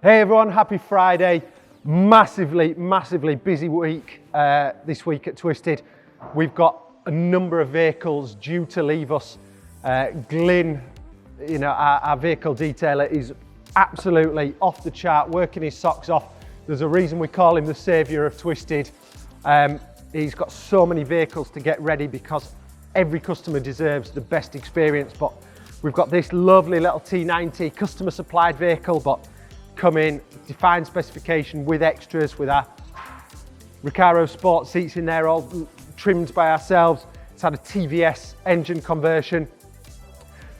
Hey everyone, happy Friday. Massively busy week this week at Twisted. We've got a number of vehicles due to leave us. Glyn, our vehicle detailer, is absolutely off the chart, working his socks off. There's a reason we call him the saviour of Twisted. He's got so many vehicles to get ready because every customer deserves the best experience. But we've got this lovely little T90 customer supplied vehicle, but come in, defined specification with extras, with our Recaro Sport seats in there, all trimmed by ourselves. It's had a TVS engine conversion.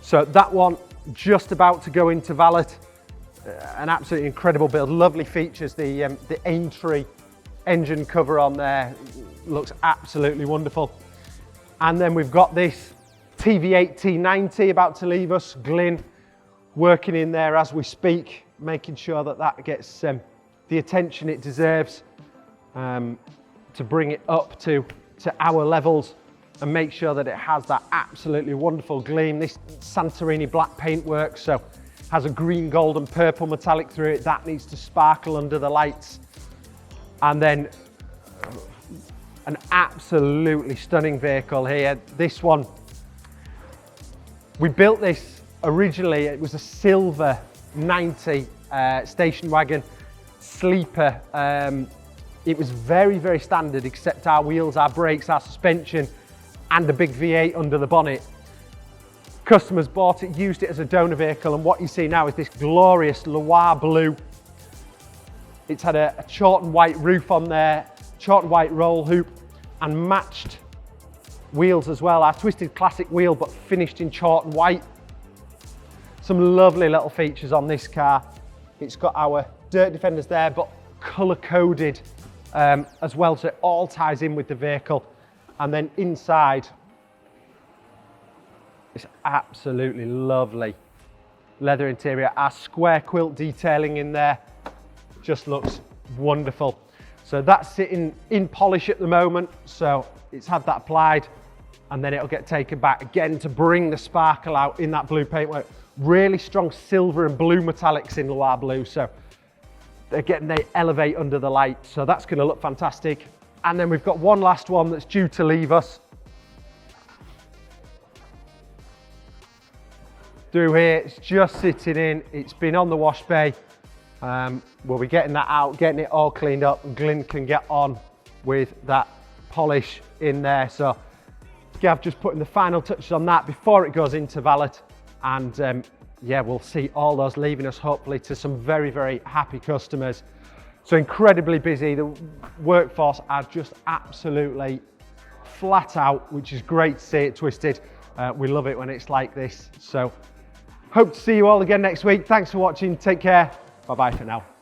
So that one just about to go into valet. An absolutely incredible build, lovely features. The Aintree engine cover on there looks absolutely wonderful. And then we've got this TV8 T90 about to leave us. Glyn working in there as we speak, making sure that that gets the attention it deserves, to bring it up to our levels and make sure that it has that absolutely wonderful gleam. This Santorini black paintwork, so has a green, gold and purple metallic through it. That needs to sparkle under the lights. And then an absolutely stunning vehicle here. This one, we built this originally, it was a silver 90 station wagon sleeper. It was very standard, except our wheels, our brakes, our suspension, and a big V8 under the bonnet. Customers bought it, used it as a donor vehicle, and what you see now is this glorious Loire blue. It's had a chalk and white roof on there, chalk and white roll hoop, and matched wheels as well. Our Twisted Classic wheel, but finished in chalk and white. Some lovely little features on this car. It's got our dirt defenders there, but colour coded as well, so it all ties in with the vehicle. And then inside, it's absolutely lovely leather interior. Our square quilt detailing in there just looks wonderful. So that's sitting in polish at the moment, so it's had that applied, and then it'll get taken back again to bring the sparkle out in that blue paintwork. Really strong silver and blue metallics in Loire blue, so again, they elevate under the light, so that's going to look fantastic. And then we've got one last one that's due to leave us. Through here, it's just sitting in, it's been on the wash bay. We'll be getting that out, getting it all cleaned up, and Glyn can get on with that polish in there. So Gav just putting the final touches on that before it goes into valet. And yeah, we'll see all those leaving us hopefully to some very happy customers. So incredibly busy. The workforce are just absolutely flat out, which is great to see at Twisted. We love it when it's like this. So hope to see you all again next week. Thanks for watching. Take care. Bye-bye for now.